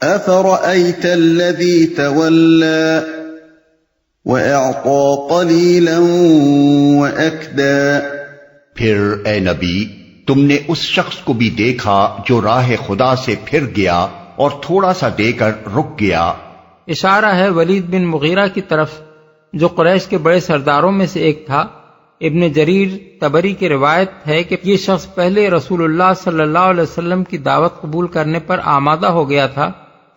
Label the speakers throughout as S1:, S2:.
S1: أفرأيت الذي تولى وأعطى قليلا وأكدى۔
S2: پھر اے نبی تم نے اس شخص کو بھی دیکھا جو راہ خدا سے پھر گیا اور تھوڑا سا دے کر رک گیا۔
S3: اشارہ ہے ولید بن مغیرہ کی طرف جو قریش کے بڑے سرداروں میں سے ایک تھا۔ ابن جریر طبری کی روایت ہے کہ یہ شخص پہلے رسول اللہ صلی اللہ علیہ وسلم کی دعوت قبول کرنے پر آمادہ ہو گیا تھا،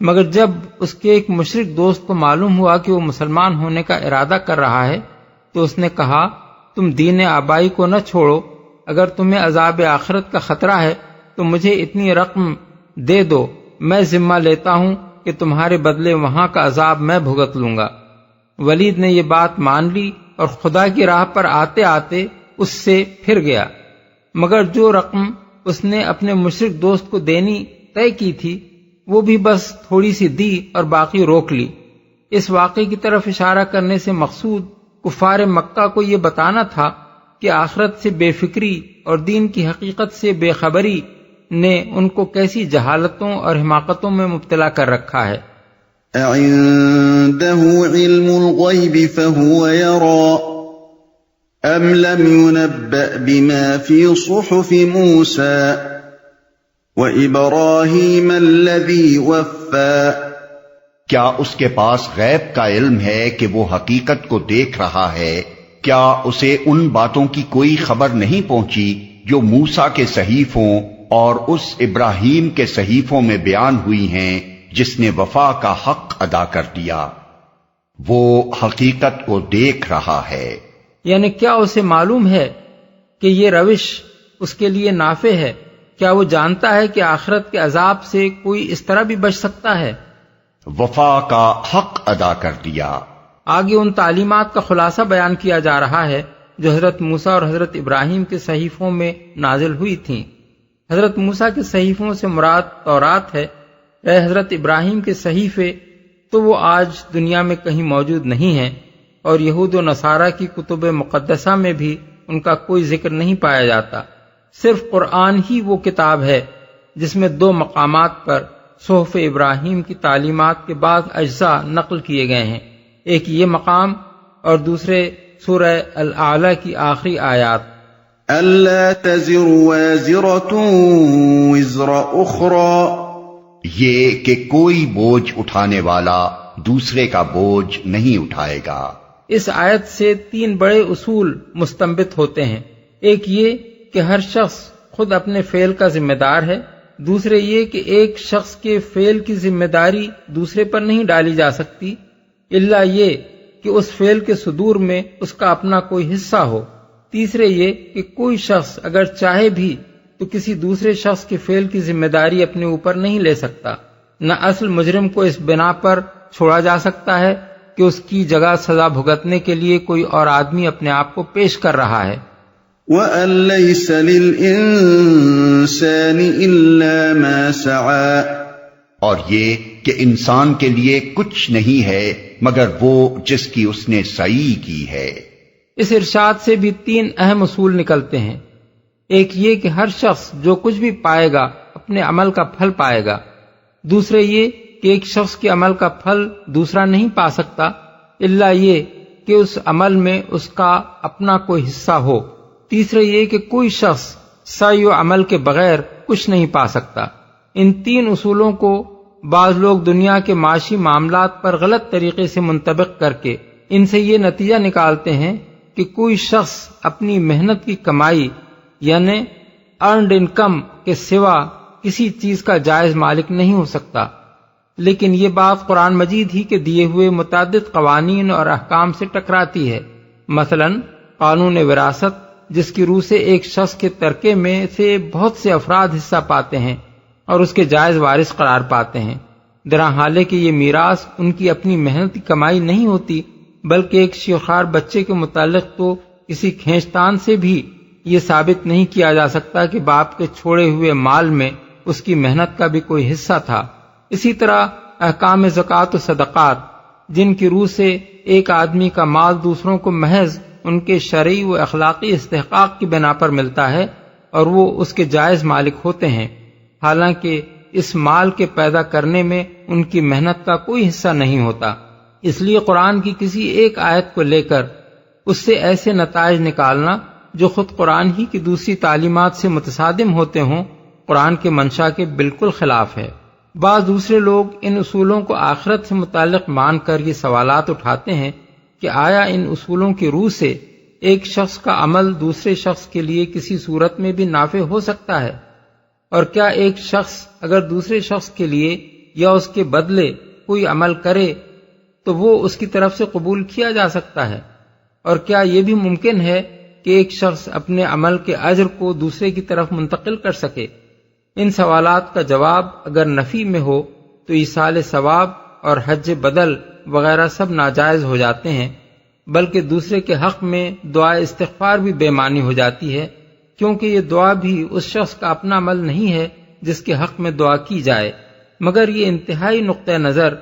S3: مگر جب اس کے ایک مشرک دوست کو معلوم ہوا کہ وہ مسلمان ہونے کا ارادہ کر رہا ہے تو اس نے کہا، تم دین آبائی کو نہ چھوڑو، اگر تمہیں عذاب آخرت کا خطرہ ہے تو مجھے اتنی رقم دے دو، میں ذمہ لیتا ہوں کہ تمہارے بدلے وہاں کا عذاب میں بھگت لوں گا۔ ولید نے یہ بات مان لی اور خدا کی راہ پر آتے آتے اس سے پھر گیا، مگر جو رقم اس نے اپنے مشرک دوست کو دینی طے کی تھی وہ بھی بس تھوڑی سی دی اور باقی روک لی۔ اس واقعے کی طرف اشارہ کرنے سے مقصود کفار مکہ کو یہ بتانا تھا کہ آخرت سے بے فکری اور دین کی حقیقت سے بے خبری نے ان کو کیسی جہالتوں اور حماقتوں میں مبتلا کر رکھا ہے۔
S1: أعنده علم الغيب فهو يرى أم لم ينبأ بما في صحف موسى وإبراهيم الذي وفى۔
S2: کیا اس کے پاس غیب کا علم ہے کہ وہ حقیقت کو دیکھ رہا ہے؟ کیا اسے ان باتوں کی کوئی خبر نہیں پہنچی جو موسیٰ کے صحیفوں اور اس ابراہیم کے صحیفوں میں بیان ہوئی ہیں جس نے وفا کا حق ادا کر دیا؟ وہ حقیقت کو دیکھ رہا ہے،
S3: یعنی کیا اسے معلوم ہے کہ یہ روش اس کے لیے نافع ہے؟ کیا وہ جانتا ہے کہ آخرت کے عذاب سے کوئی اس طرح بھی بچ سکتا ہے؟
S2: وفا کا حق ادا کر دیا۔
S3: آگے ان تعلیمات کا خلاصہ بیان کیا جا رہا ہے جو حضرت موسیٰ اور حضرت ابراہیم کے صحیفوں میں نازل ہوئی تھیں۔ حضرت موسیٰ کے صحیفوں سے مراد تورات ہے۔ اے حضرت ابراہیم کے صحیفے تو وہ آج دنیا میں کہیں موجود نہیں ہیں، اور یہود و نصارہ کی کتب مقدسہ میں بھی ان کا کوئی ذکر نہیں پایا جاتا۔ صرف قرآن ہی وہ کتاب ہے جس میں 2 مقامات پر صحف ابراہیم کی تعلیمات کے بعض اجزاء نقل کیے گئے ہیں، ایک یہ مقام اور دوسرے سورہ الاعلیٰ کی آخری آیات۔
S1: أَلَّا تَزِرُ وَازِرَةٌ وِزْرَ أُخْرَى،
S2: یہ کہ کوئی بوجھ اٹھانے والا دوسرے کا بوجھ نہیں اٹھائے گا۔
S3: اس آیت سے 3 بڑے اصول مستنبط ہوتے ہیں۔ ایک یہ کہ ہر شخص خود اپنے فعل کا ذمہ دار ہے، دوسرے یہ کہ ایک شخص کے فعل کی ذمہ داری دوسرے پر نہیں ڈالی جا سکتی الا یہ کہ اس فعل کے صدور میں اس کا اپنا کوئی حصہ ہو، تیسرے یہ کہ کوئی شخص اگر چاہے بھی تو کسی دوسرے شخص کے فعل کی ذمہ داری اپنے اوپر نہیں لے سکتا۔ نہ اصل مجرم کو اس بنا پر چھوڑا جا سکتا ہے کہ اس کی جگہ سزا بھگتنے کے لیے کوئی اور آدمی اپنے آپ کو پیش کر رہا ہے۔
S1: وَأَن لَّيْسَ لِلْإِنسَانِ إِلَّا مَا سَعَىٰ،
S2: اور یہ کہ انسان کے لیے کچھ نہیں ہے مگر وہ جس کی اس نے سعی کی ہے۔
S3: اس ارشاد سے بھی 3 اہم اصول نکلتے ہیں۔ ایک یہ کہ ہر شخص جو کچھ بھی پائے گا اپنے عمل کا پھل پائے گا، دوسرے یہ کہ ایک شخص کے عمل کا پھل دوسرا نہیں پا سکتا الا یہ کہ اس عمل میں اس کا اپنا کوئی حصہ ہو، تیسرے یہ کہ کوئی شخص سعی و عمل کے بغیر کچھ نہیں پا سکتا۔ ان 3 اصولوں کو بعض لوگ دنیا کے معاشی معاملات پر غلط طریقے سے منطبق کر کے ان سے یہ نتیجہ نکالتے ہیں کہ کوئی شخص اپنی محنت کی کمائی یعنی ارنڈ انکم کے سوا کسی چیز کا جائز مالک نہیں ہو سکتا، لیکن یہ بات قرآن مجید ہی کے دیے ہوئے متعدد قوانین اور احکام سے ٹکراتی ہے۔ مثلا قانون وراثت، جس کی روح سے ایک شخص کے ترکے میں سے بہت سے افراد حصہ پاتے ہیں اور اس کے جائز وارث قرار پاتے ہیں، درحالے کہ یہ میراث ان کی اپنی محنت کی کمائی نہیں ہوتی، بلکہ ایک شیخوار بچے کے متعلق تو کسی کھینچتان سے بھی یہ ثابت نہیں کیا جا سکتا کہ باپ کے چھوڑے ہوئے مال میں اس کی محنت کا بھی کوئی حصہ تھا۔ اسی طرح احکام زکوٰۃ و صدقات، جن کی روح سے ایک آدمی کا مال دوسروں کو محض ان کے شرعی و اخلاقی استحقاق کی بنا پر ملتا ہے اور وہ اس کے جائز مالک ہوتے ہیں، حالانکہ اس مال کے پیدا کرنے میں ان کی محنت کا کوئی حصہ نہیں ہوتا۔ اس لیے قرآن کی کسی ایک آیت کو لے کر اس سے ایسے نتائج نکالنا جو خود قرآن ہی کی دوسری تعلیمات سے متصادم ہوتے ہوں، قرآن کے منشا کے بالکل خلاف ہے۔ بعض دوسرے لوگ ان اصولوں کو آخرت سے متعلق مان کر یہ سوالات اٹھاتے ہیں کہ آیا ان اصولوں کی روح سے ایک شخص کا عمل دوسرے شخص کے لیے کسی صورت میں بھی نافع ہو سکتا ہے؟ اور کیا ایک شخص اگر دوسرے شخص کے لیے یا اس کے بدلے کوئی عمل کرے تو وہ اس کی طرف سے قبول کیا جا سکتا ہے؟ اور کیا یہ بھی ممکن ہے کہ ایک شخص اپنے عمل کے اجر کو دوسرے کی طرف منتقل کر سکے؟ ان سوالات کا جواب اگر نفی میں ہو تو ایصال ثواب اور حج بدل وغیرہ سب ناجائز ہو جاتے ہیں، بلکہ دوسرے کے حق میں دعا استغفار بھی بے معنی ہو جاتی ہے، کیونکہ یہ دعا بھی اس شخص کا اپنا عمل نہیں ہے جس کے حق میں دعا کی جائے۔ مگر یہ انتہائی نقطہ نظر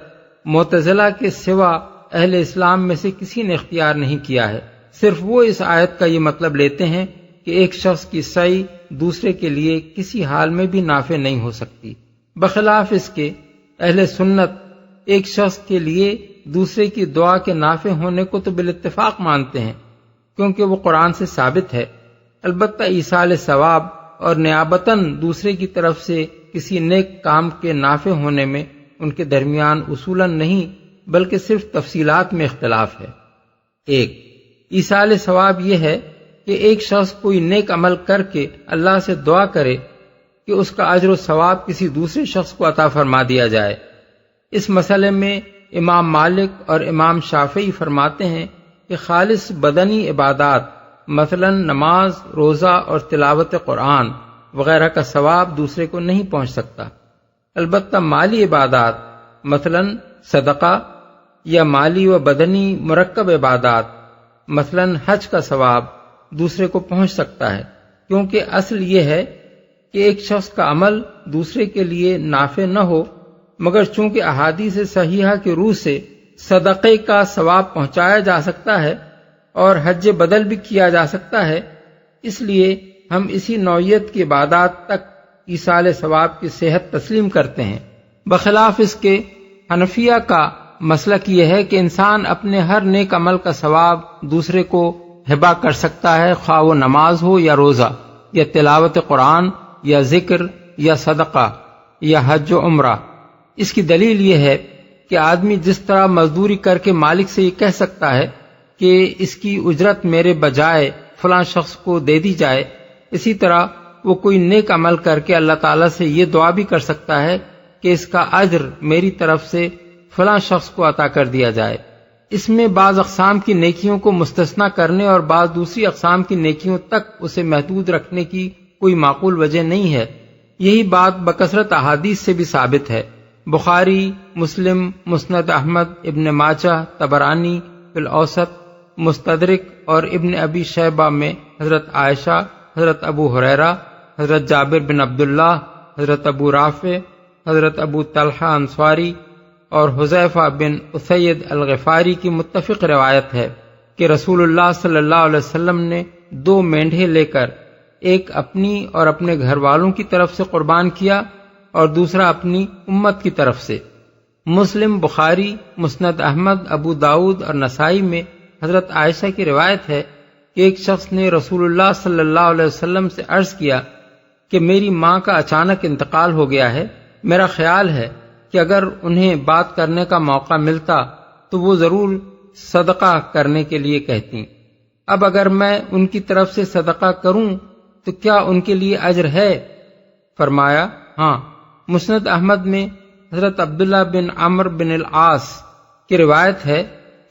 S3: معتزلہ کے سوا اہل اسلام میں سے کسی نے اختیار نہیں کیا ہے۔ صرف وہ اس آیت کا یہ مطلب لیتے ہیں کہ ایک شخص کی سعی دوسرے کے لیے کسی حال میں بھی نافع نہیں ہو سکتی۔ بخلاف اس کے اہل سنت ایک شخص کے لیے دوسرے کی دعا کے نافع ہونے کو تو بالاتفاق مانتے ہیں، کیونکہ وہ قرآن سے ثابت ہے۔ البتہ ایصال ثواب اور نیابتاً دوسرے کی طرف سے کسی نیک کام کے نافع ہونے میں ان کے درمیان اصولاً نہیں بلکہ صرف تفصیلات میں اختلاف ہے۔ ایک، ایصال ثواب یہ ہے کہ ایک شخص کوئی نیک عمل کر کے اللہ سے دعا کرے کہ اس کا اجر و ثواب کسی دوسرے شخص کو عطا فرما دیا جائے۔ اس مسئلے میں امام مالک اور امام شافعی فرماتے ہیں کہ خالص بدنی عبادات مثلا نماز، روزہ اور تلاوت قرآن وغیرہ کا ثواب دوسرے کو نہیں پہنچ سکتا، البتہ مالی عبادات مثلا صدقہ یا مالی و بدنی مرکب عبادات مثلا حج کا ثواب دوسرے کو پہنچ سکتا ہے، کیونکہ اصل یہ ہے کہ ایک شخص کا عمل دوسرے کے لیے نافع نہ ہو، مگر چونکہ احادیث صحیحہ کی روح سے صدقے کا ثواب پہنچایا جا سکتا ہے اور حج بدل بھی کیا جا سکتا ہے، اس لیے ہم اسی نوعیت کی عبادات تک ایصال ثواب کی صحت تسلیم کرتے ہیں۔ بخلاف اس کے حنفیہ کا مسلک یہ ہے کہ انسان اپنے ہر نیک عمل کا ثواب دوسرے کو ہبہ کر سکتا ہے، خواہ وہ نماز ہو یا روزہ یا تلاوت قرآن یا ذکر یا صدقہ یا حج و عمرہ۔ اس کی دلیل یہ ہے کہ آدمی جس طرح مزدوری کر کے مالک سے یہ کہہ سکتا ہے کہ اس کی اجرت میرے بجائے فلاں شخص کو دے دی جائے، اسی طرح وہ کوئی نیک عمل کر کے اللہ تعالیٰ سے یہ دعا بھی کر سکتا ہے کہ اس کا اجر میری طرف سے فلاں شخص کو عطا کر دیا جائے۔ اس میں بعض اقسام کی نیکیوں کو مستثنی کرنے اور بعض دوسری اقسام کی نیکیوں تک اسے محدود رکھنے کی کوئی معقول وجہ نہیں ہے۔ یہی بات بکثرت احادیث سے بھی ثابت ہے۔ بخاری، مسلم، مسند احمد، ابن ماجہ، طبرانی فی الاوسط، مستدرک اور ابن ابی شیبہ میں حضرت عائشہ، حضرت ابو ہریرہ، حضرت جابر بن عبداللہ، حضرت ابو رافع، حضرت ابو طلحہ انصاری اور حذیفہ بن اسید الغفاری کی متفق روایت ہے کہ رسول اللہ صلی اللہ علیہ وسلم نے 2 مینڈھے لے کر ایک اپنی اور اپنے گھر والوں کی طرف سے قربان کیا اور دوسرا اپنی امت کی طرف سے۔ مسلم، بخاری، مسند احمد، ابو داؤد اور نسائی میں حضرت عائشہ کی روایت ہے کہ ایک شخص نے رسول اللہ صلی اللہ علیہ وسلم سے عرض کیا کہ میری ماں کا اچانک انتقال ہو گیا ہے، میرا خیال ہے کہ اگر انہیں بات کرنے کا موقع ملتا تو وہ ضرور صدقہ کرنے کے لیے کہتی، اب اگر میں ان کی طرف سے صدقہ کروں تو کیا ان کے لیے اجر ہے؟ فرمایا ہاں۔ مسند احمد میں حضرت عبداللہ بن عمرو بن العاص کی روایت ہے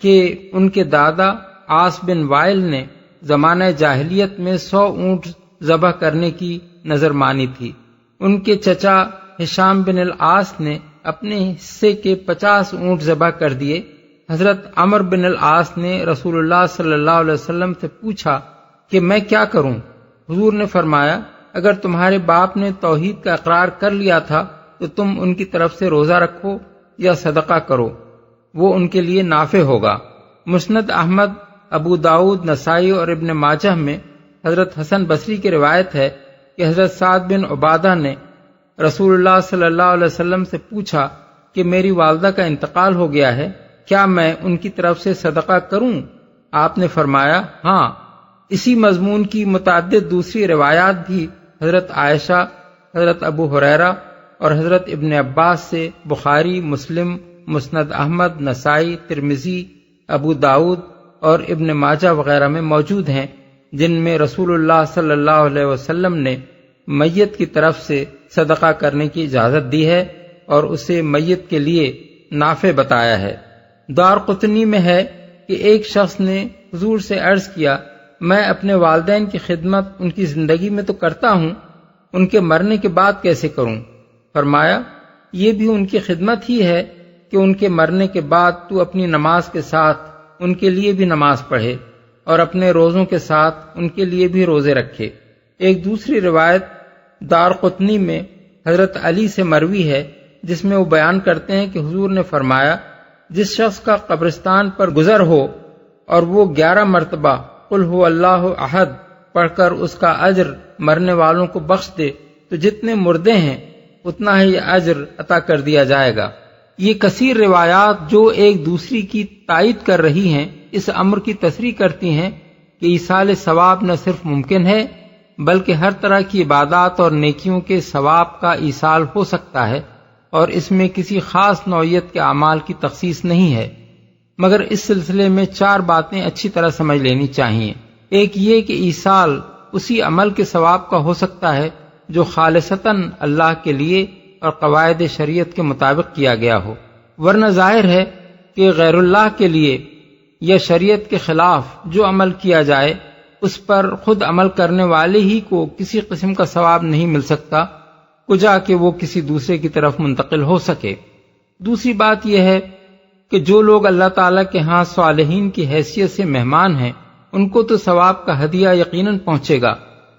S3: کہ ان کے دادا عاص بن وائل نے زمانہ جاہلیت میں 100 اونٹ ذبح کرنے کی نظر مانی تھی۔ ان کے چچا ہشام بن العاص نے اپنے حصے کے 50 اونٹ ذبح کر دیے۔ حضرت عمرو بن العاص نے رسول اللہ صلی اللہ علیہ وسلم سے پوچھا کہ میں کیا کروں؟ حضور نے فرمایا اگر تمہارے باپ نے توحید کا اقرار کر لیا تھا تو تم ان کی طرف سے روزہ رکھو یا صدقہ کرو، وہ ان کے لیے نافع ہوگا۔ مسند احمد، ابو داؤد، نسائی اور ابن ماجہ میں حضرت حسن بصری کی روایت ہے کہ حضرت سعد بن عبادہ نے رسول اللہ صلی اللہ علیہ وسلم سے پوچھا کہ میری والدہ کا انتقال ہو گیا ہے، کیا میں ان کی طرف سے صدقہ کروں؟ آپ نے فرمایا ہاں۔ اسی مضمون کی متعدد دوسری روایات بھی حضرت عائشہ، حضرت ابو ہریرہ اور حضرت ابن عباس سے بخاری، مسلم، مسند احمد، نسائی، ترمذی، ابو داؤد اور ابن ماجہ وغیرہ میں موجود ہیں، جن میں رسول اللہ صلی اللہ علیہ وسلم نے میت کی طرف سے صدقہ کرنے کی اجازت دی ہے اور اسے میت کے لیے نافع بتایا ہے۔ دارقطنی میں ہے کہ ایک شخص نے حضور سے عرض کیا، میں اپنے والدین کی خدمت ان کی زندگی میں تو کرتا ہوں، ان کے مرنے کے بعد کیسے کروں؟ فرمایا یہ بھی ان کی خدمت ہی ہے کہ ان کے مرنے کے بعد تو اپنی نماز کے ساتھ ان کے لیے بھی نماز پڑھے اور اپنے روزوں کے ساتھ ان کے لیے بھی روزے رکھے۔ ایک دوسری روایت دارقطنی میں حضرت علی سے مروی ہے، جس میں وہ بیان کرتے ہیں کہ حضور نے فرمایا، جس شخص کا قبرستان پر گزر ہو اور وہ 11 مرتبہ قل هو اللہ احد پڑھ کر اس کا اجر مرنے والوں کو بخش دے تو جتنے مردے ہیں اتنا ہی اجر عطا کر دیا جائے گا۔ یہ کثیر روایات جو ایک دوسری کی تائید کر رہی ہیں، اس امر کی تصریح کرتی ہیں کہ ایصال ثواب نہ صرف ممکن ہے بلکہ ہر طرح کی عبادات اور نیکیوں کے ثواب کا ایصال ہو سکتا ہے، اور اس میں کسی خاص نوعیت کے اعمال کی تخصیص نہیں ہے۔ مگر اس سلسلے میں 4 باتیں اچھی طرح سمجھ لینی چاہیے۔ ایک یہ کہ ایصال اسی عمل کے ثواب کا ہو سکتا ہے جو خالصتاً اللہ کے لیے اور قواعد شریعت کے مطابق کیا گیا ہو، ورنہ ظاہر ہے کہ غیر اللہ کے لیے یا شریعت کے خلاف جو عمل کیا جائے اس پر خود عمل کرنے والے ہی کو کسی قسم کا ثواب نہیں مل سکتا کجا کہ وہ کسی دوسرے کی طرف منتقل ہو سکے۔ دوسری بات یہ ہے کہ جو لوگ اللہ تعالیٰ کے ہاں صالحین کی حیثیت سے مہمان ہیں ان کو تو ثواب کا ہدیہ یقیناً پہنچے گا،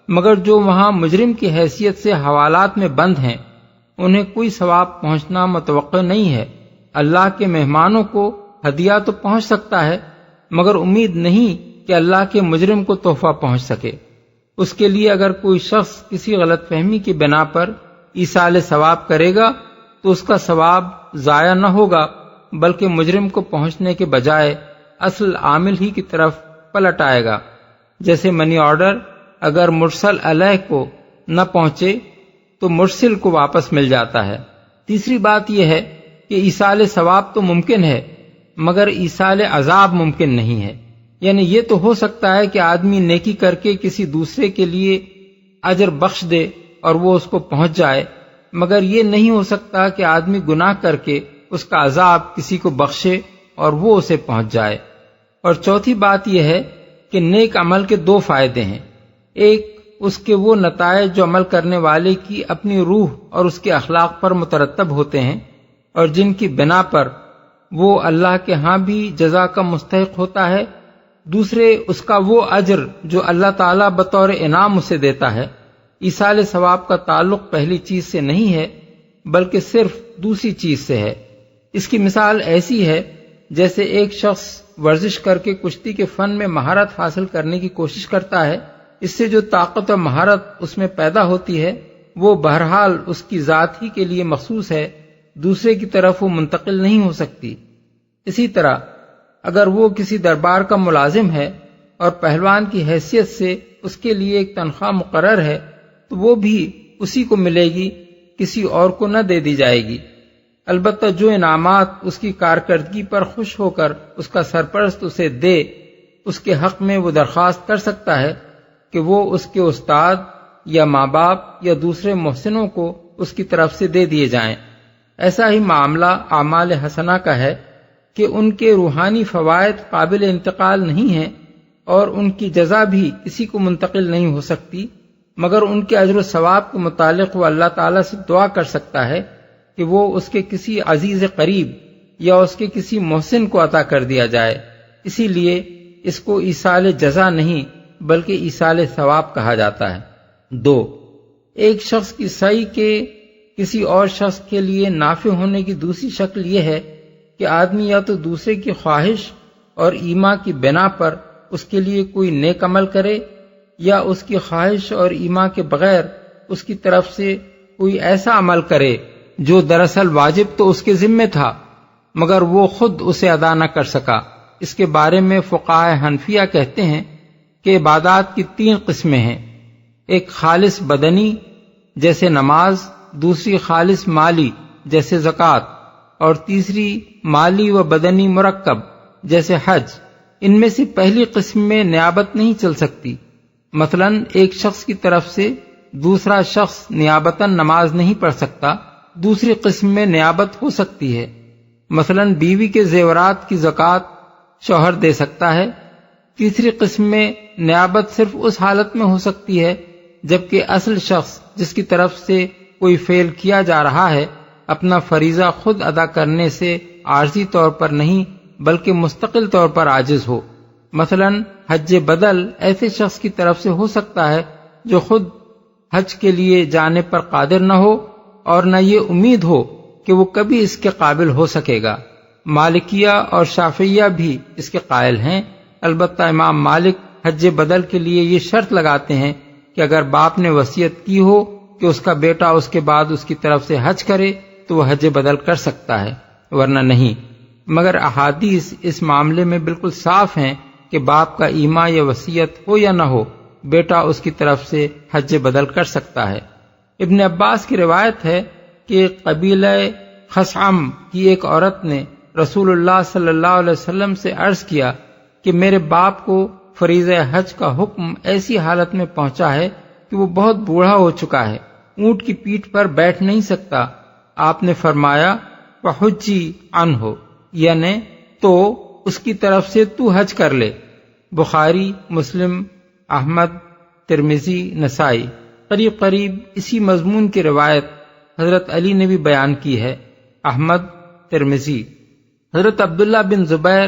S3: مگر جو وہاں مجرم کی حیثیت سے حوالات میں بند ہیں انہیں کوئی ثواب پہنچنا متوقع نہیں ہے۔ اللہ کے مہمانوں کو ہدیہ تو پہنچ سکتا ہے مگر امید نہیں کہ اللہ کے مجرم کو تحفہ پہنچ سکے۔ اس کے لیے اگر کوئی شخص کسی غلط فہمی کی بنا پر ایصال ثواب کرے گا تو اس کا ثواب ضائع نہ ہوگا بلکہ مجرم کو پہنچنے کے بجائے اصل عامل ہی کی طرف پلٹ آئے گا، جیسے منی آرڈر اگر مرسل علیہ کو نہ پہنچے تو مرسل کو واپس مل جاتا ہے۔ تیسری بات یہ ہے کہ ایصال ثواب تو ممکن ہے مگر ایصال عذاب ممکن نہیں ہے، یعنی یہ تو ہو سکتا ہے کہ آدمی نیکی کر کے کسی دوسرے کے لیے اجر بخش دے اور وہ اس کو پہنچ جائے، مگر یہ نہیں ہو سکتا کہ آدمی گناہ کر کے اس کا عذاب کسی کو بخشے اور وہ اسے پہنچ جائے۔ اور چوتھی بات یہ ہے کہ نیک عمل کے 2 فائدے ہیں، ایک اس کے وہ نتائج جو عمل کرنے والے کی اپنی روح اور اس کے اخلاق پر مترتب ہوتے ہیں اور جن کی بنا پر وہ اللہ کے ہاں بھی جزا کا مستحق ہوتا ہے، دوسرے اس کا وہ اجر جو اللہ تعالیٰ بطور انعام اسے دیتا ہے۔ ایصال ثواب کا تعلق پہلی چیز سے نہیں ہے بلکہ صرف دوسری چیز سے ہے۔ اس کی مثال ایسی ہے جیسے ایک شخص ورزش کر کے کشتی کے فن میں مہارت حاصل کرنے کی کوشش کرتا ہے، اس سے جو طاقت و مہارت اس میں پیدا ہوتی ہے وہ بہرحال اس کی ذات ہی کے لیے مخصوص ہے، دوسرے کی طرف وہ منتقل نہیں ہو سکتی۔ اسی طرح اگر وہ کسی دربار کا ملازم ہے اور پہلوان کی حیثیت سے اس کے لیے ایک تنخواہ مقرر ہے تو وہ بھی اسی کو ملے گی، کسی اور کو نہ دے دی جائے گی۔ البتہ جو انعامات اس کی کارکردگی پر خوش ہو کر اس کا سرپرست اسے دے، اس کے حق میں وہ درخواست کر سکتا ہے کہ وہ اس کے استاد یا ماں باپ یا دوسرے محسنوں کو اس کی طرف سے دے دیے جائیں۔ ایسا ہی معاملہ اعمال حسنہ کا ہے کہ ان کے روحانی فوائد قابل انتقال نہیں ہیں اور ان کی جزا بھی کسی کو منتقل نہیں ہو سکتی، مگر ان کے اجر و ثواب کے متعلق وہ اللہ تعالیٰ سے دعا کر سکتا ہے کہ وہ اس کے کسی عزیز قریب یا اس کے کسی محسن کو عطا کر دیا جائے۔ اسی لیے اس کو ایصال جزا نہیں بلکہ ایصال ثواب کہا جاتا ہے۔ 2، ایک شخص کی سعی کے کسی اور شخص کے لیے نافع ہونے کی دوسری شکل یہ ہے کہ آدمی یا تو دوسرے کی خواہش اور ایما کی بنا پر اس کے لیے کوئی نیک عمل کرے یا اس کی خواہش اور ایما کے بغیر اس کی طرف سے کوئی ایسا عمل کرے جو دراصل واجب تو اس کے ذمے تھا مگر وہ خود اسے ادا نہ کر سکا۔ اس کے بارے میں فقہائے حنفیہ کہتے ہیں کہ عبادات کی 3 قسمیں ہیں، ایک خالص بدنی جیسے نماز، دوسری خالص مالی جیسے زکوٰۃ، اور تیسری مالی و بدنی مرکب جیسے حج۔ ان میں سے پہلی قسم میں نیابت نہیں چل سکتی، مثلا ایک شخص کی طرف سے دوسرا شخص نیابتاً نماز نہیں پڑھ سکتا۔ دوسری قسم میں نیابت ہو سکتی ہے، مثلا بیوی کے زیورات کی زکوٰۃ شوہر دے سکتا ہے۔ تیسری قسم میں نیابت صرف اس حالت میں ہو سکتی ہے جبکہ اصل شخص جس کی طرف سے کوئی فعل کیا جا رہا ہے اپنا فریضہ خود ادا کرنے سے عارضی طور پر نہیں بلکہ مستقل طور پر عاجز ہو۔ مثلا حج بدل ایسے شخص کی طرف سے ہو سکتا ہے جو خود حج کے لیے جانے پر قادر نہ ہو اور نہ یہ امید ہو کہ وہ کبھی اس کے قابل ہو سکے گا۔ مالکیہ اور شافعیہ بھی اس کے قائل ہیں، البتہ امام مالک حج بدل کے لیے یہ شرط لگاتے ہیں کہ اگر باپ نے وصیت کی ہو کہ اس کا بیٹا اس کے بعد اس کی طرف سے حج کرے تو وہ حج بدل کر سکتا ہے، ورنہ نہیں۔ مگر احادیث اس معاملے میں بالکل صاف ہیں کہ باپ کا ایما یا وصیت ہو یا نہ ہو، بیٹا اس کی طرف سے حج بدل کر سکتا ہے۔ ابن عباس کی روایت ہے کہ قبیلہ خثعم کی ایک عورت نے رسول اللہ صلی اللہ علیہ وسلم سے عرض کیا کہ میرے باپ کو فریضہ حج کا حکم ایسی حالت میں پہنچا ہے کہ وہ بہت بوڑھا ہو چکا ہے، اونٹ کی پیٹھ پر بیٹھ نہیں سکتا۔ آپ نے فرمایا فحجی عنہ، یعنی تو اس کی طرف سے تو حج کر لے۔ بخاری، مسلم، احمد، ترمذی، نسائی۔ قریب اسی مضمون کی روایت حضرت علی نے بھی بیان کی ہے، احمد، ترمذی۔ حضرت عبداللہ بن زبیر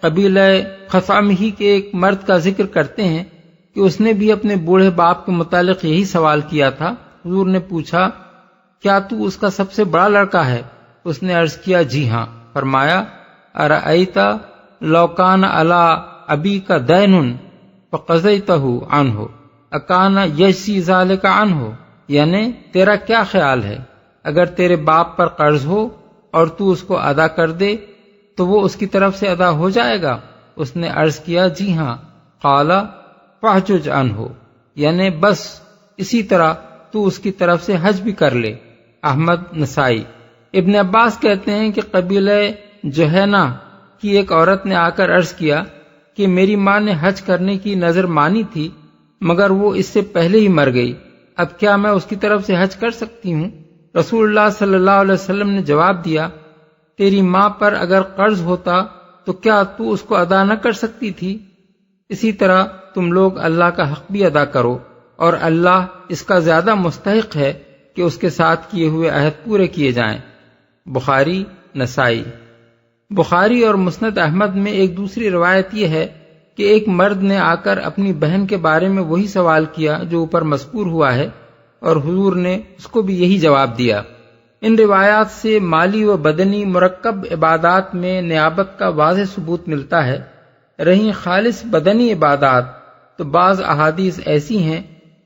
S3: قبیلہ خثعم ہی کے ایک مرد کا ذکر کرتے ہیں کہ اس نے بھی اپنے بوڑھے باپ کے متعلق یہی سوال کیا تھا۔ حضور نے پوچھا کیا تو اس کا سب سے بڑا لڑکا ہے؟ اس نے عرض کیا جی ہاں۔ فرمایا ارأیت لو کان علی ابیک دین فقضیتہ عنہ اکان یجزی ذلک عنہ، یعنی تیرا کیا خیال ہے اگر تیرے باپ پر قرض ہو اور تو اس کو ادا کر دے تو وہ اس کی طرف سے ادا ہو جائے گا؟ اس نے عرض کیا جی ہاں۔ قال فاحجج عنہ، یعنی بس اسی طرح تو اس کی طرف سے حج بھی کر لے۔ احمد، نسائی۔ ابن عباس کہتے ہیں کہ قبیلہ جوہینہ کی ایک عورت نے آ کر عرض کیا کہ میری ماں نے حج کرنے کی نظر مانی تھی مگر وہ اس سے پہلے ہی مر گئی، اب کیا میں اس کی طرف سے حج کر سکتی ہوں؟ رسول اللہ صلی اللہ علیہ وسلم نے جواب دیا تیری ماں پر اگر قرض ہوتا تو کیا تو اس کو ادا نہ کر سکتی تھی؟ اسی طرح تم لوگ اللہ کا حق بھی ادا کرو اور اللہ اس کا زیادہ مستحق ہے کہ اس کے ساتھ کیے ہوئے عہد پورے کیے جائیں۔ بخاری، نسائی۔ بخاری اور مسند احمد میں ایک دوسری روایت یہ ہے کہ ایک مرد نے آ کر اپنی بہن کے بارے میں وہی سوال کیا جو اوپر مذکور ہوا ہے اور حضور نے اس کو بھی یہی جواب دیا۔ ان روایات سے مالی و بدنی مرکب عبادات میں نیابت کا واضح ثبوت ملتا ہے۔ رہیں خالص بدنی عبادات تو بعض احادیث ایسی ہیں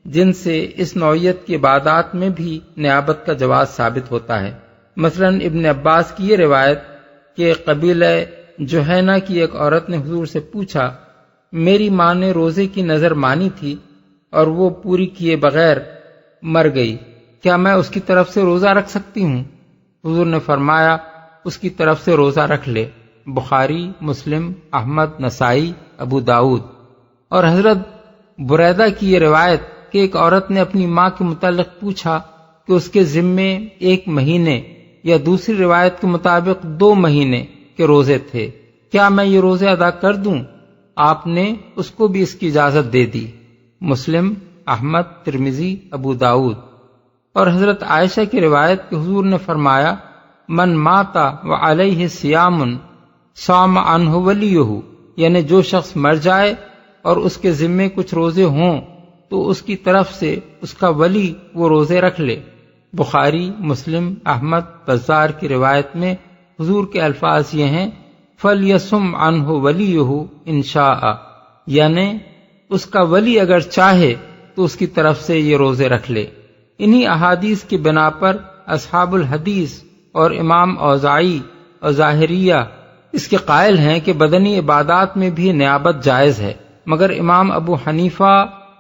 S3: جن سے اس نوعیت کی عبادات میں بھی نیابت کا جواز ثابت ہوتا ہے۔ مثلا ابن عباس کی یہ روایت کہ قبیلہ جوہینہ کی ایک عورت نے حضور سے پوچھا میری ماں نے روزے کی نظر مانی تھی اور وہ پوری کیے بغیر مر گئی، کیا میں اس کی طرف سے روزہ رکھ سکتی ہوں؟ حضور نے فرمایا اس کی طرف سے روزہ رکھ لے۔ بخاری، مسلم، احمد، نسائی، ابو داؤد۔ اور حضرت بریدہ کی یہ روایت کہ ایک عورت نے اپنی ماں کے متعلق پوچھا کہ اس کے ذمے 1 مہینے یا دوسری روایت کے مطابق 2 مہینے کے روزے تھے، کیا میں یہ روزے ادا کر دوں؟ آپ نے اس کو بھی اس کی اجازت دے دی۔ مسلم، احمد، ترمذی، ابو داؤد۔ اور حضرت عائشہ کی روایت کہ حضور نے فرمایا من مات وعلیہ صیام صام عنہ ولیہ، یعنی جو شخص مر جائے اور اس کے ذمے کچھ روزے ہوں تو اس کی طرف سے اس کا ولی وہ روزے رکھ لے۔ بخاری، مسلم، احمد، بزار کی روایت میں حضور کے الفاظ یہ ہیں فَلْيَصُمْ عَنْهُ وَلِيُّهُ إِنْ شَاءَ، یعنی اس کا ولی اگر چاہے تو اس کی طرف سے یہ روزے رکھ لے۔ انہی احادیث کی بنا پر اصحاب الحدیث اور امام اوزاعی اور ظاہریہ اس کے قائل ہیں کہ بدنی عبادات میں بھی نیابت جائز ہے، مگر امام ابو حنیفہ،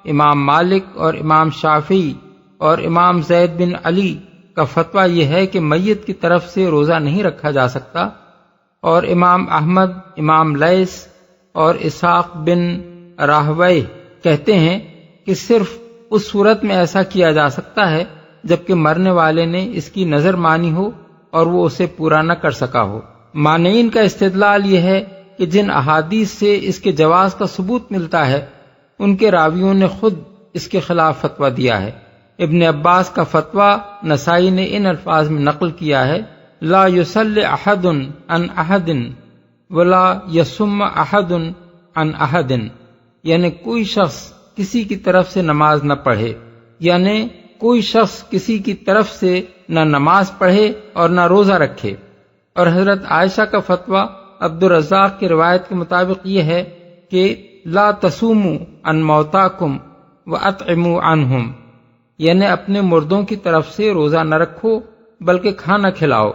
S3: امام مالک اور امام شافعی اور امام زید بن علی کا فتویٰ یہ ہے کہ میت کی طرف سے روزہ نہیں رکھا جا سکتا، اور امام احمد، امام لیث اور اسحاق بن راہویہ کہتے ہیں کہ صرف اس صورت میں ایسا کیا جا سکتا ہے جبکہ مرنے والے نے اس کی نظر مانی ہو اور وہ اسے پورا نہ کر سکا ہو۔ مانعین کا استدلال یہ ہے کہ جن احادیث سے اس کے جواز کا ثبوت ملتا ہے ان کے راویوں نے خود اس کے خلاف فتویٰ دیا ہے۔ ابن عباس کا فتویٰ نسائی نے ان الفاظ میں نقل کیا ہے: لا يصلي احد عن احد ولا يصم احد عن احد، یعنی کوئی شخص کسی کی طرف سے نماز نہ پڑھے، یعنی کوئی شخص کسی کی طرف سے نہ نماز پڑھے اور نہ روزہ رکھے۔ اور حضرت عائشہ کا فتویٰ عبد الرزاق کی روایت کے مطابق یہ ہے کہ لا تصوموا عن موتاکم واطعموا عنہم، یعنی اپنے مردوں کی طرف سے روزہ نہ رکھو بلکہ کھانا کھلاؤ۔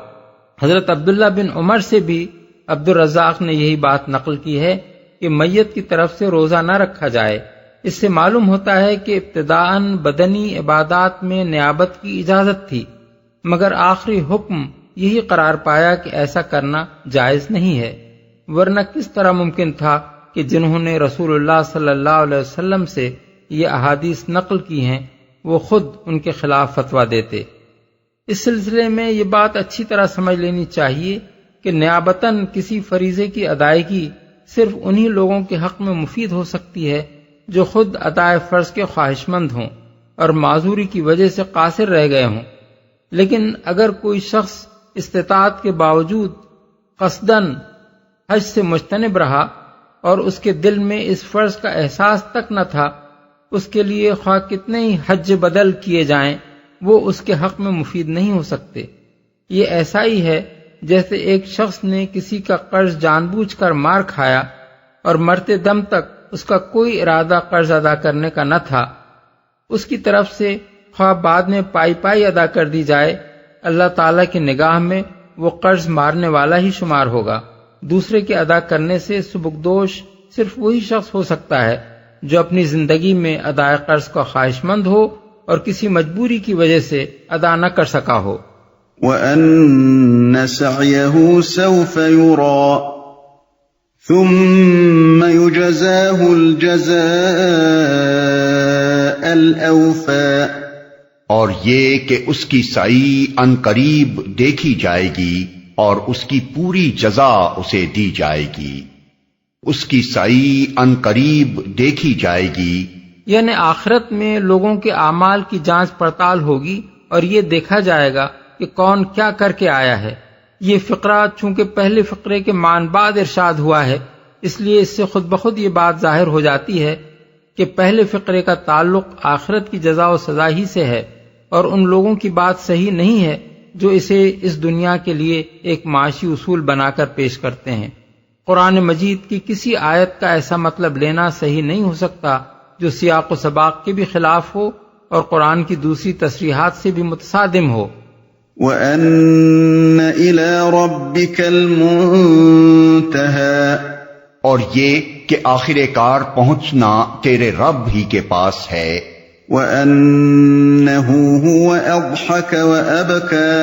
S3: حضرت عبداللہ بن عمر سے بھی عبد الرزاق نے یہی بات نقل کی ہے کہ میت کی طرف سے روزہ نہ رکھا جائے۔ اس سے معلوم ہوتا ہے کہ ابتداءً بدنی عبادات میں نیابت کی اجازت تھی، مگر آخری حکم یہی قرار پایا کہ ایسا کرنا جائز نہیں ہے، ورنہ کس طرح ممکن تھا کہ جنہوں نے رسول اللہ صلی اللہ علیہ وسلم سے یہ احادیث نقل کی ہیں وہ خود ان کے خلاف فتویٰ دیتے۔ اس سلسلے میں یہ بات اچھی طرح سمجھ لینی چاہیے کہ نیابتاً کسی فریضے کی ادائیگی صرف انہی لوگوں کے حق میں مفید ہو سکتی ہے جو خود ادائے فرض کے خواہش مند ہوں اور معذوری کی وجہ سے قاصر رہ گئے ہوں، لیکن اگر کوئی شخص استطاعت کے باوجود قصداً حج سے مجتنب رہا اور اس کے دل میں اس فرض کا احساس تک نہ تھا، اس کے لیے خواہ کتنے ہی حج بدل کیے جائیں وہ اس کے حق میں مفید نہیں ہو سکتے۔ یہ ایسا ہی ہے جیسے ایک شخص نے کسی کا قرض جان بوجھ کر مار کھایا اور مرتے دم تک اس کا کوئی ارادہ قرض ادا کرنے کا نہ تھا، اس کی طرف سے خواہ بعد میں پائی پائی ادا کر دی جائے، اللہ تعالیٰ کی نگاہ میں وہ قرض مارنے والا ہی شمار ہوگا۔ دوسرے کے ادا کرنے سے سبکدوش صرف وہی شخص ہو سکتا ہے جو اپنی زندگی میں ادائے قرض کا خواہش مند ہو اور کسی مجبوری کی وجہ سے ادا نہ کر سکا ہو۔
S1: وَأَنَّ سَعْيَهُ سَوْفَ يُرَى ثُمَّ يُجْزَاهُ الْجَزَاءَ الْأَوْفَى،
S2: اور یہ کہ اس کی سعی ان قریب دیکھی جائے گی اور اس کی پوری جزا اسے دی جائے گی۔ اس کی سعی ان قریب دیکھی جائے گی،
S3: یعنی آخرت میں لوگوں کے اعمال کی جانچ پڑتال ہوگی اور یہ دیکھا جائے گا کہ کون کیا کر کے آیا ہے۔ یہ فقرہ چونکہ پہلے فقرے کے مان بعد ارشاد ہوا ہے، اس لیے اس سے خود بخود یہ بات ظاہر ہو جاتی ہے کہ پہلے فقرے کا تعلق آخرت کی جزا و سزا ہی سے ہے، اور ان لوگوں کی بات صحیح نہیں ہے جو اسے اس دنیا کے لیے ایک معاشی اصول بنا کر پیش کرتے ہیں۔ قرآن مجید کی کسی آیت کا ایسا مطلب لینا صحیح نہیں ہو سکتا جو سیاق و سباق کے بھی خلاف ہو اور قرآن کی دوسری تصریحات سے بھی متصادم ہو۔
S1: وَأَنَّ إِلَىٰ رَبِّكَ الْمُنتَهَىٰ،
S2: اور یہ کہ آخر کار پہنچنا تیرے رب ہی کے پاس ہے۔
S1: وَأَنَّهُ هُوَ أَضْحَكَ وَأَبْكَىٰ،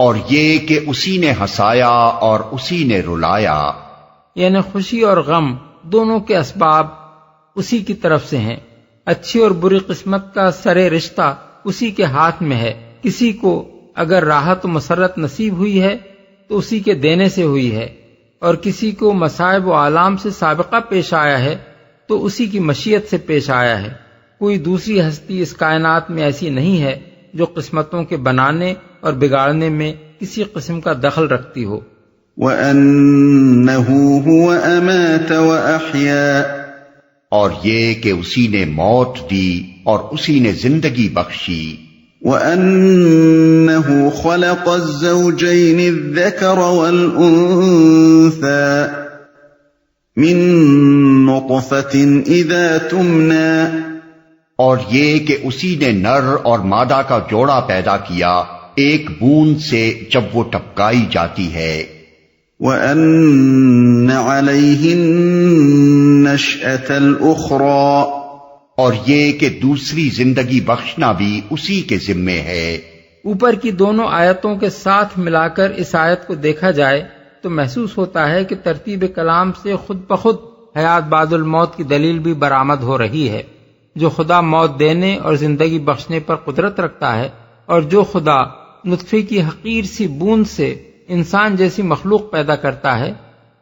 S2: اور یہ کہ اسی نے ہنسایا اور اسی نے رلایا،
S3: یعنی خوشی اور غم دونوں کے اسباب اسی کی طرف سے ہیں۔ اچھی اور بری قسمت کا سرے رشتہ اسی کے ہاتھ میں ہے۔ کسی کو اگر راحت و مسرت نصیب ہوئی ہے تو اسی کے دینے سے ہوئی ہے، اور کسی کو مصائب و آلام سے سابقہ پیش آیا ہے تو اسی کی مشیت سے پیش آیا ہے۔ کوئی دوسری ہستی اس کائنات میں ایسی نہیں ہے جو قسمتوں کے بنانے اور بگاڑنے میں کسی قسم کا دخل رکھتی ہو۔
S1: وَأَنَّهُ هُوَ أَمَاتَ وَأَحْيَا،
S2: اور یہ کہ اسی نے موت دی اور اسی نے زندگی بخشی۔
S1: وَأَنَّهُ خَلَقَ الزَّوْجَيْنِ الذَّكَرَ وَالْأُنثَىٰ مِن نُّطْفَةٍ إِذَا تُمْنَىٰ،
S2: اور یہ کہ اسی نے نر اور مادہ کا جوڑا پیدا کیا ایک بوند سے جب وہ ٹپکائی جاتی ہے،
S1: وَأَنَّ عَلَيْهِ النَّشْأَةَ الْأُخْرَى،
S2: اور یہ کہ دوسری زندگی بخشنا بھی اسی کے ذمے ہے۔
S3: اوپر کی دونوں آیتوں کے ساتھ ملا کر اس آیت کو دیکھا جائے تو محسوس ہوتا ہے کہ ترتیب کلام سے خود بخود حیات بعد الموت کی دلیل بھی برآمد ہو رہی ہے۔ جو خدا موت دینے اور زندگی بخشنے پر قدرت رکھتا ہے، اور جو خدا نطفے کی حقیر سی بوند سے انسان جیسی مخلوق پیدا کرتا ہے،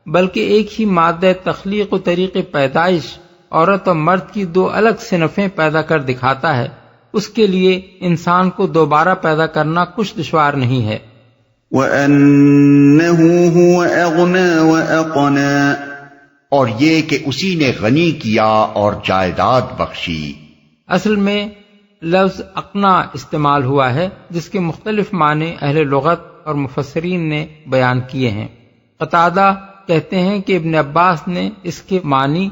S3: بلکہ ایک ہی مادہ تخلیق و طریق پیدائش عورت اور مرد کی دو الگ صنفیں پیدا کر دکھاتا ہے، اس کے لیے انسان کو دوبارہ پیدا کرنا کچھ دشوار نہیں ہے۔
S1: وَأَنَّهُ هُوَ أَغْنَى وَأَقْنَى،
S2: اور یہ کہ اسی نے غنی کیا اور جائیداد بخشی۔
S3: اصل میں لفظ اقنا استعمال ہوا ہے، جس کے مختلف معنی اہل لغت اور مفسرین نے بیان کیے ہیں۔ قتادہ کہتے ہیں کہ ابن عباس نے اس کے معنی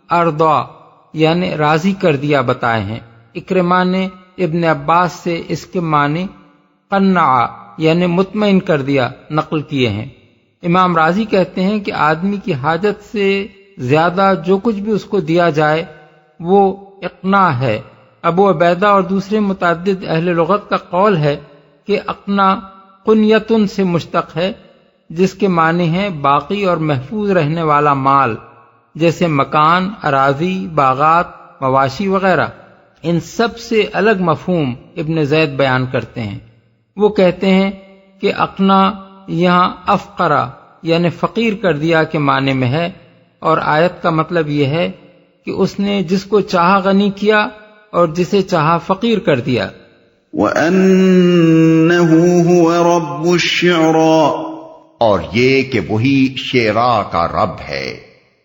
S3: ارضا یعنی راضی کر دیا بتائے ہیں۔ اکرمہ نے ابن عباس سے اس کے معنی قنع یعنی مطمئن کر دیا نقل کیے ہیں۔ امام راضی کہتے ہیں کہ آدمی کی حاجت سے زیادہ جو کچھ بھی اس کو دیا جائے وہ اقنا ہے۔ ابو عبیدہ اور دوسرے متعدد اہل لغت کا قول ہے کہ اقنا قنیتن سے مشتق ہے، جس کے معنی ہیں باقی اور محفوظ رہنے والا مال، جیسے مکان، اراضی، باغات، مواشی وغیرہ۔ ان سب سے الگ مفہوم ابن زید بیان کرتے ہیں۔ وہ کہتے ہیں کہ اقنا یہاں افقرا یعنی فقیر کر دیا کے معنی میں ہے، اور آیت کا مطلب یہ ہے کہ اس نے جس کو چاہا غنی کیا اور جسے چاہا فقیر کر دیا۔
S1: وَأَنَّهُ هُوَ رَبُّ الشِّعْرَى،
S2: اور یہ کہ وہی شعراء کا رب ہے۔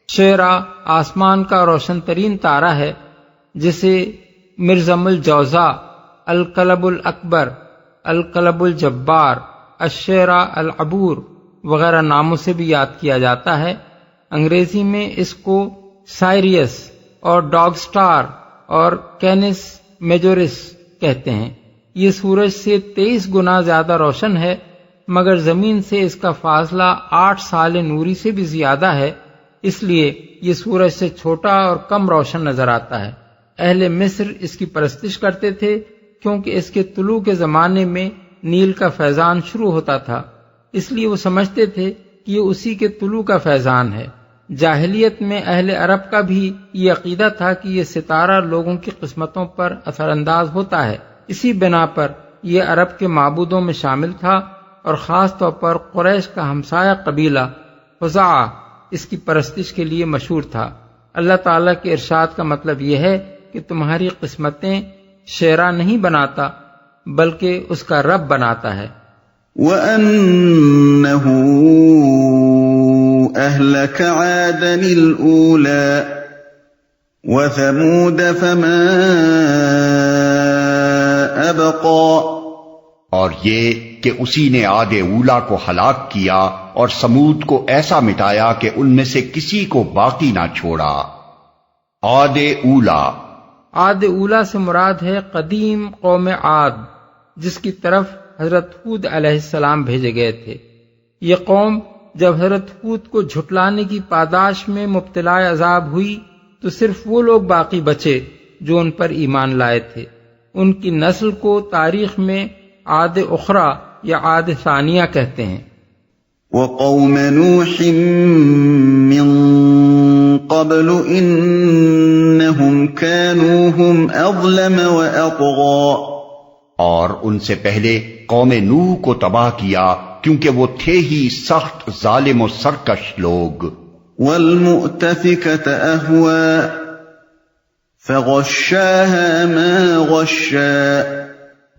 S3: شعراء آسمان کا روشن ترین تارہ ہے، جسے مرزم الجوزاء، الکلب الاکبر، الکلب الجبار، الشعراء العبور وغیرہ ناموں سے بھی یاد کیا جاتا ہے۔ انگریزی میں اس کو سائریس اور ڈاگ سٹار اور کینس میجورس کہتے ہیں۔ یہ سورج سے 23 گنا زیادہ روشن ہے، مگر زمین سے اس کا فاصلہ 8 سال نوری سے بھی زیادہ ہے، اس لیے یہ سورج سے چھوٹا اور کم روشن نظر آتا ہے۔ اہل مصر اس کی پرستش کرتے تھے، کیونکہ اس کے طلوع کے زمانے میں نیل کا فیضان شروع ہوتا تھا، اس لیے وہ سمجھتے تھے کہ یہ اسی کے طلوع کا فیضان ہے۔ جاہلیت میں اہل عرب کا بھی یہ عقیدہ تھا کہ یہ ستارہ لوگوں کی قسمتوں پر اثر انداز ہوتا ہے، اسی بنا پر یہ عرب کے معبودوں میں شامل تھا، اور خاص طور پر قریش کا ہمسایہ قبیلہ خزاعہ اس کی پرستش کے لیے مشہور تھا۔ اللہ تعالیٰ کے ارشاد کا مطلب یہ ہے کہ تمہاری قسمتیں شعرا نہیں بناتا بلکہ اس کا رب بناتا ہے۔
S1: وَأَنَّهُ أَهْلَكَ عَادًا الْأُولَى وَثَمُودَ فَمَا أَبْقَى،
S2: اور یہ کہ اسی نے عاد اولا کو ہلاک کیا اور سمود کو ایسا مٹایا کہ ان میں سے کسی کو باقی نہ چھوڑا۔ عاد اولا،
S3: عاد اولا سے مراد ہے قدیم قوم عاد، جس کی طرف حضرت ہود علیہ السلام بھیجے گئے تھے۔ یہ قوم جب حضرت ہود کو جھٹلانے کی پاداش میں مبتلا عذاب ہوئی تو صرف وہ لوگ باقی بچے جو ان پر ایمان لائے تھے۔ ان کی نسل کو تاریخ میں عاد اخرى یا عاد ثانیہ کہتے ہیں۔
S1: وَقَوْمَ نُوحٍ مِّن قَبْلُ إِنَّهُمْ كَانُوا هُمْ أَظْلَمَ وَأَطْغَىٰ،
S2: اور ان سے پہلے قوم نوح کو تباہ کیا، کیونکہ وہ تھے ہی سخت ظالم و سرکش لوگ۔
S1: وَالْمُؤْتَفِكَةَ أَهْوَىٰ فَغَشَّاهَا مَا غَشَّىٰ،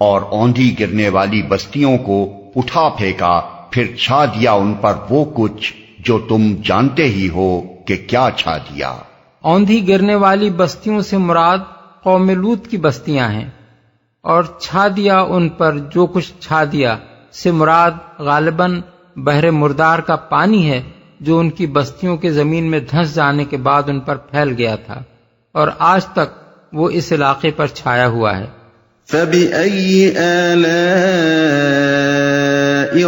S2: اور اوندھی گرنے والی بستیوں کو اٹھا پھینکا، پھر چھا دیا ان پر وہ کچھ جو تم جانتے ہی ہو کہ کیا چھا دیا۔
S3: اوندھی گرنے والی بستیوں سے مراد قوم لوط کی بستیاں ہیں، اور چھا دیا ان پر جو کچھ چھا دیا سے مراد غالباً بحر مردار کا پانی ہے، جو ان کی بستیوں کے زمین میں دھنس جانے کے بعد ان پر پھیل گیا تھا، اور آج تک وہ اس علاقے پر چھایا ہوا ہے۔
S1: فَبِأَيِّ آلَاءِ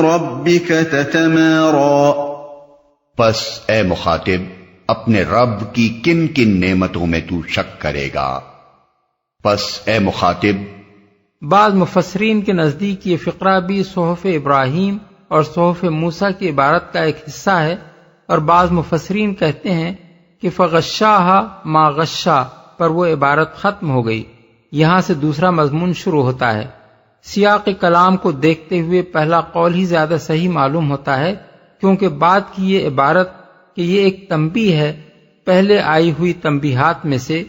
S1: رَبِّكَ تَتَمَارَىٰ،
S2: پس اے مخاطب اپنے رب کی کن کن نعمتوں میں تو شک کرے گا؟ پس اے مخاطب،
S3: بعض مفسرین کے نزدیک یہ فقرہ بھی صحف ابراہیم اور صحف موسیٰ کی عبارت کا ایک حصہ ہے، اور بعض مفسرین کہتے ہیں کہ فغشاہا ما غشا پر وہ عبارت ختم ہو گئی، یہاں سے دوسرا مضمون شروع ہوتا ہے۔ سیاق کلام کو دیکھتے ہوئے پہلا قول ہی زیادہ صحیح معلوم ہوتا ہے، کیونکہ بعد کی یہ عبارت کہ یہ ایک تنبیہ ہے پہلے آئی ہوئی تنبیہات میں سے،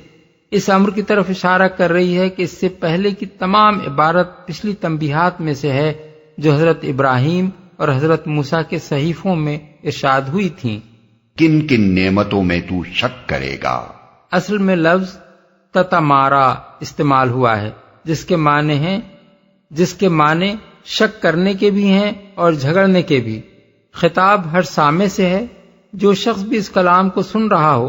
S3: اس امر کی طرف اشارہ کر رہی ہے کہ اس سے پہلے کی تمام عبارت پچھلی تنبیہات میں سے ہے جو حضرت ابراہیم اور حضرت موسیٰ کے صحیفوں میں ارشاد ہوئی تھیں۔
S2: کن کن نعمتوں میں تو شک کرے گا؟
S3: اصل میں لفظ تتمارا استعمال ہوا ہے جس کے معنی شک کرنے کے بھی ہیں اور جھگڑنے کے بھی۔ خطاب ہر سامع سے ہے، جو شخص بھی اس کلام کو سن رہا ہو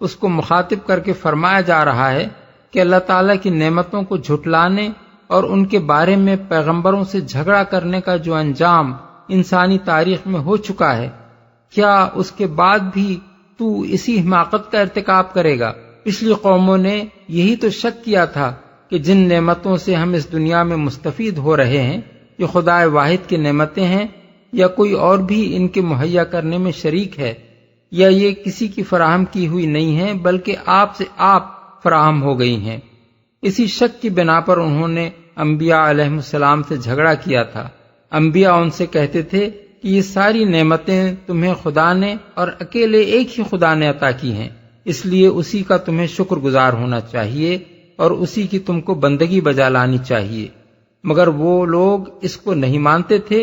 S3: اس کو مخاطب کر کے فرمایا جا رہا ہے کہ اللہ تعالیٰ کی نعمتوں کو جھٹلانے اور ان کے بارے میں پیغمبروں سے جھگڑا کرنے کا جو انجام انسانی تاریخ میں ہو چکا ہے، کیا اس کے بعد بھی تو اسی حماقت کا ارتکاب کرے گا؟ پچھلی قوموں نے یہی تو شک کیا تھا کہ جن نعمتوں سے ہم اس دنیا میں مستفید ہو رہے ہیں یہ خدا واحد کی نعمتیں ہیں یا کوئی اور بھی ان کے مہیا کرنے میں شریک ہے، یا یہ کسی کی فراہم کی ہوئی نہیں ہیں بلکہ آپ سے آپ فراہم ہو گئی ہیں۔ اسی شک کی بنا پر انہوں نے انبیاء علیہ السلام سے جھگڑا کیا تھا۔ انبیاء ان سے کہتے تھے کہ یہ ساری نعمتیں تمہیں خدا نے اور اکیلے ایک ہی خدا نے عطا کی ہیں، اس لیے اسی کا تمہیں شکر گزار ہونا چاہیے اور اسی کی تم کو بندگی بجا لانی چاہیے، مگر وہ لوگ اس کو نہیں مانتے تھے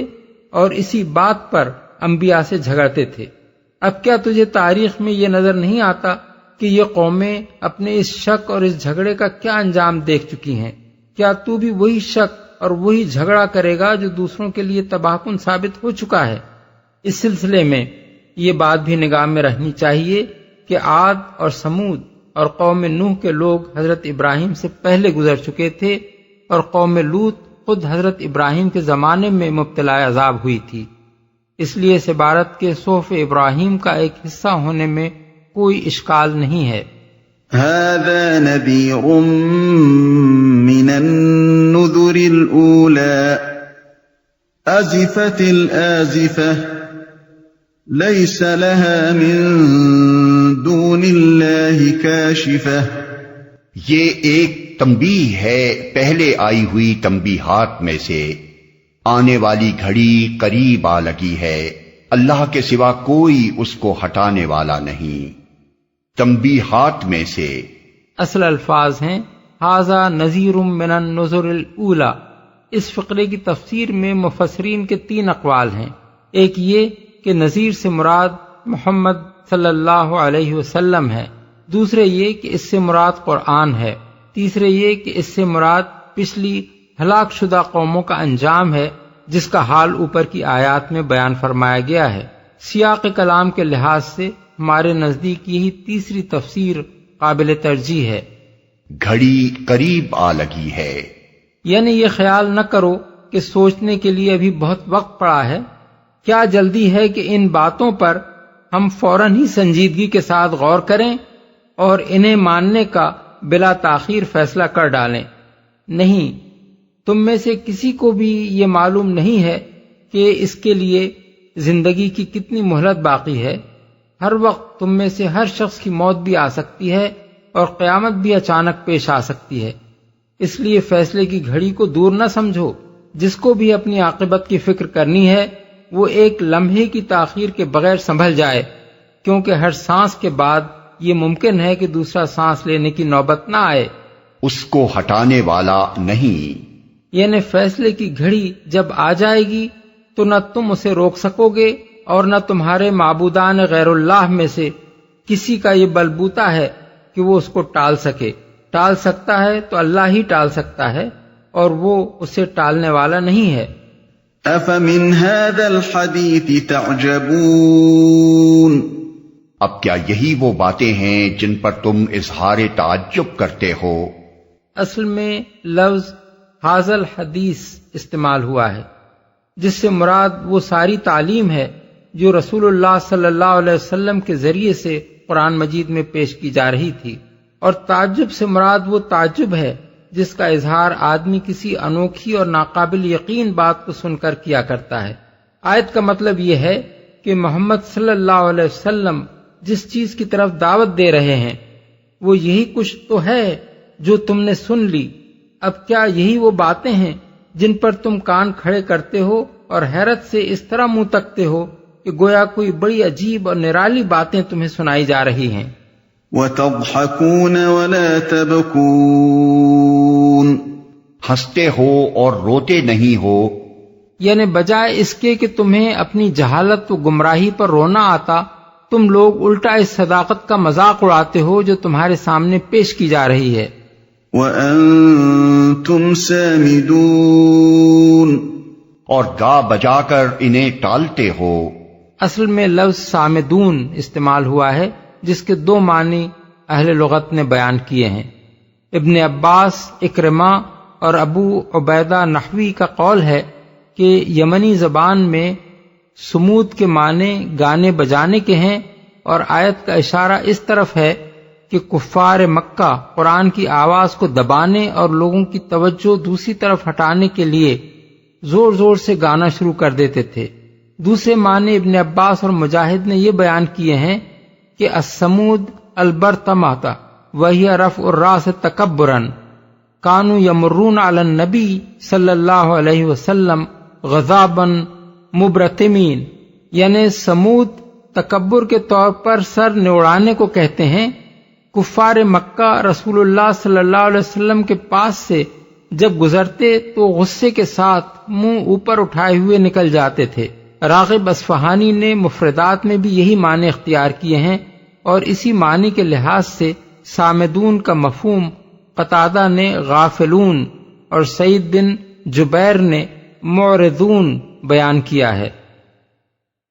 S3: اور اسی بات پر انبیاء سے جھگڑتے تھے۔ اب کیا تجھے تاریخ میں یہ نظر نہیں آتا کہ یہ قومیں اپنے اس شک اور اس جھگڑے کا کیا انجام دیکھ چکی ہیں؟ کیا تو بھی وہی شک اور وہی جھگڑا کرے گا جو دوسروں کے لیے تباہ کن ثابت ہو چکا ہے؟ اس سلسلے میں یہ بات بھی نگاہ میں رکھنی چاہیے کہ عاد اور سمود اور قوم نوح کے لوگ حضرت ابراہیم سے پہلے گزر چکے تھے، اور قوم لوط خود حضرت ابراہیم کے زمانے میں مبتلا عذاب ہوئی تھی، اس لیے اس عبارت کے صحف ابراہیم کا ایک حصہ ہونے میں کوئی اشکال نہیں ہے۔
S1: هذا نذير من النذر الأولى أزفت الآزفة ليس لها من دون الله كاشفة،
S2: یہ ایک تنبیہ ہے پہلے آئی ہوئی تنبیہات میں سے، آنے والی گھڑی قریب آ لگی ہے، اللہ کے سوا کوئی اس کو ہٹانے والا نہیں۔ تنبیہات میں سے
S3: اصل الفاظ ہیں ھذا نذیر من النذر الاولی۔ اس فقرے کی تفسیر میں مفسرین کے 3 اقوال ہیں، ایک یہ کہ نذیر سے مراد محمد صلی اللہ علیہ وسلم ہے، دوسرے یہ کہ اس سے مراد قرآن ہے، تیسرے یہ کہ اس سے مراد پچھلی ہلاک شدہ قوموں کا انجام ہے جس کا حال اوپر کی آیات میں بیان فرمایا گیا ہے۔ سیاق کلام کے لحاظ سے ہمارے نزدیک یہی تیسری تفسیر قابل ترجیح ہے۔
S2: گھڑی قریب آ لگی ہے،
S3: یعنی یہ خیال نہ کرو کہ سوچنے کے لیے ابھی بہت وقت پڑا ہے، کیا جلدی ہے کہ ان باتوں پر ہم فوراً ہی سنجیدگی کے ساتھ غور کریں اور انہیں ماننے کا بلا تاخیر فیصلہ کر ڈالیں؟ نہیں، تم میں سے کسی کو بھی یہ معلوم نہیں ہے کہ اس کے لیے زندگی کی کتنی مہلت باقی ہے۔ ہر وقت تم میں سے ہر شخص کی موت بھی آ سکتی ہے اور قیامت بھی اچانک پیش آ سکتی ہے، اس لیے فیصلے کی گھڑی کو دور نہ سمجھو۔ جس کو بھی اپنی عاقبت کی فکر کرنی ہے وہ ایک لمحے کی تاخیر کے بغیر سنبھل جائے، کیونکہ ہر سانس کے بعد یہ ممکن ہے کہ دوسرا سانس لینے کی نوبت نہ آئے۔
S2: اس کو ہٹانے والا نہیں،
S3: یعنی فیصلے کی گھڑی جب آ جائے گی تو نہ تم اسے روک سکو گے اور نہ تمہارے معبودان غیر اللہ میں سے کسی کا یہ بلبوتا ہے کہ وہ اس کو ٹال سکے۔ ٹال سکتا ہے تو اللہ ہی ٹال سکتا ہے اور وہ اسے ٹالنے والا نہیں ہے۔
S1: أَفَمِنْ هَذَا الْحَدِيثِ تَعْجَبُونَ،
S2: اب کیا یہی وہ باتیں ہیں جن پر تم اظہار تعجب کرتے ہو؟
S3: اصل میں لفظ حاضل حدیث استعمال ہوا ہے، جس سے مراد وہ ساری تعلیم ہے جو رسول اللہ صلی اللہ علیہ وسلم کے ذریعے سے قرآن مجید میں پیش کی جا رہی تھی، اور تعجب سے مراد وہ تعجب ہے جس کا اظہار آدمی کسی انوکھی اور ناقابل یقین بات کو سن کر کیا کرتا ہے۔ آیت کا مطلب یہ ہے کہ محمد صلی اللہ علیہ وسلم جس چیز کی طرف دعوت دے رہے ہیں وہ یہی کچھ تو ہے جو تم نے سن لی، اب کیا یہی وہ باتیں ہیں جن پر تم کان کھڑے کرتے ہو اور حیرت سے اس طرح منہ تکتے ہو کہ گویا کوئی بڑی عجیب اور نرالی باتیں تمہیں سنائی جا رہی ہیں۔
S1: وَتَضْحَكُونَ وَلَا تَبْكُونَ،
S2: ہنستے ہو اور روتے نہیں ہو،
S3: یعنی بجائے اس کے کہ تمہیں اپنی جہالت و گمراہی پر رونا آتا، تم لوگ الٹا اس صداقت کا مذاق اڑاتے ہو جو تمہارے سامنے پیش کی جا رہی ہے۔
S1: وَأَنْتُمْ سَامِدُونَ،
S2: اور گا بجا کر انہیں ٹالتے ہو۔
S3: اصل میں لفظ سامدون استعمال ہوا ہے جس کے دو معنی اہل لغت نے بیان کیے ہیں۔ ابن عباس، اکرمہ اور ابو عبیدہ نحوی کا قول ہے کہ یمنی زبان میں سمود کے معنی گانے بجانے کے ہیں، اور آیت کا اشارہ اس طرف ہے کہ کفار مکہ قرآن کی آواز کو دبانے اور لوگوں کی توجہ دوسری طرف ہٹانے کے لیے زور زور سے گانا شروع کر دیتے تھے۔ دوسرے معنی ابن عباس اور مجاہد نے یہ بیان کیے ہیں کہ السمود البرتمات وہی رفع الراس تکبرا کانوا یمرون علی النبی صلی اللہ علیہ وسلم غضابا مبرتمین، یعنی سمود تکبر کے طور پر سر نوڑانے کو کہتے ہیں۔ کفار مکہ رسول اللہ صلی اللہ علیہ وسلم کے پاس سے جب گزرتے تو غصے کے ساتھ منہ اوپر اٹھائے ہوئے نکل جاتے تھے۔ راغب اصفہانی نے مفردات میں بھی یہی معنی اختیار کیے ہیں، اور اسی معنی کے لحاظ سے سامدون کا مفہوم قتادہ نے غافلون اور سعید بن جبیر نے معرضون بیان کیا ہے۔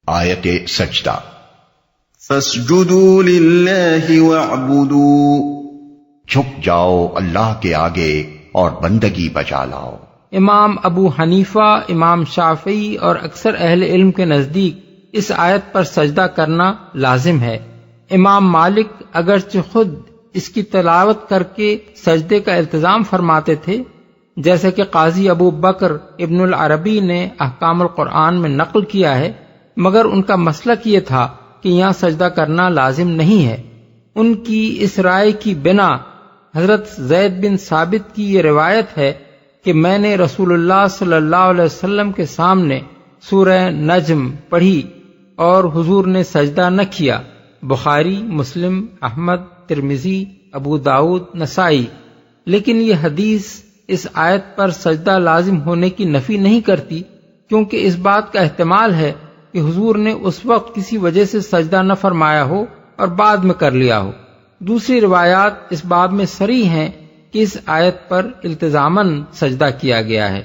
S2: آیت سجدہ،
S1: فَاسْجُدُوا لِلَّهِ وَاعْبُدُوا،
S2: جھک جاؤ اللہ کے آگے اور بندگی بجا لاؤ۔
S3: امام ابو حنیفہ، امام شافعی اور اکثر اہل علم کے نزدیک اس آیت پر سجدہ کرنا لازم ہے۔ امام مالک اگرچہ خود اس کی تلاوت کر کے سجدے کا التزام فرماتے تھے، جیسے کہ قاضی ابو بکر ابن العربی نے احکام القرآن میں نقل کیا ہے، مگر ان کا مسلک یہ تھا کہ یہاں سجدہ کرنا لازم نہیں ہے۔ ان کی اس رائے کی بنا حضرت زید بن ثابت کی یہ روایت ہے کہ میں نے رسول اللہ صلی اللہ علیہ وسلم کے سامنے سورہ نجم پڑھی اور حضور نے سجدہ نہ کیا۔ بخاری، مسلم، احمد، ترمذی، ابو داؤد، نسائی۔ لیکن یہ حدیث اس آیت پر سجدہ لازم ہونے کی نفی نہیں کرتی، کیونکہ اس بات کا احتمال ہے کہ حضور نے اس وقت کسی وجہ سے سجدہ نہ فرمایا ہو اور بعد میں کر لیا ہو۔ دوسری روایات اس باب میں صریح ہیں کہ اس آیت پر التزاماً سجدہ کیا گیا ہے۔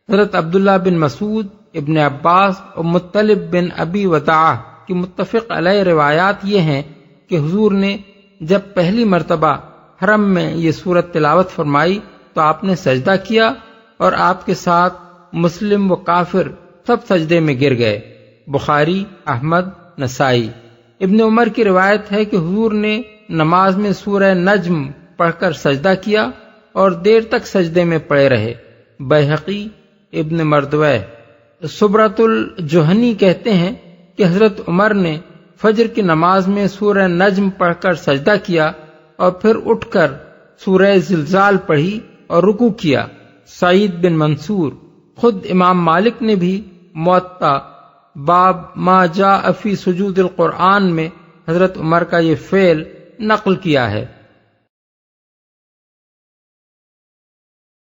S3: حضرت عبداللہ بن مسعود، ابن عباس اور مطلب بن ابی وداع کی متفق علیہ روایات یہ ہیں کہ حضور نے جب پہلی مرتبہ حرم میں یہ سورت تلاوت فرمائی تو آپ نے سجدہ کیا، اور آپ کے ساتھ مسلم و کافر سب سجدے میں گر گئے۔ بخاری، احمد، نسائی۔ ابن عمر کی روایت ہے کہ حضور نے نماز میں سورہ نجم پڑھ کر سجدہ کیا اور دیر تک سجدے میں پڑے رہے۔ بیہقی، ابن مردوہ۔ سبرت الجہنی کہتے ہیں کہ حضرت عمر نے فجر کی نماز میں سورہ نجم پڑھ کر سجدہ کیا اور پھر اٹھ کر سورہ زلزال پڑھی اور رکوع کیا۔ سعید بن منصور۔ خود امام مالک نے بھی موطا باب ما جاء فی سجود القرآن میں حضرت عمر کا یہ فعل نقل کیا ہے۔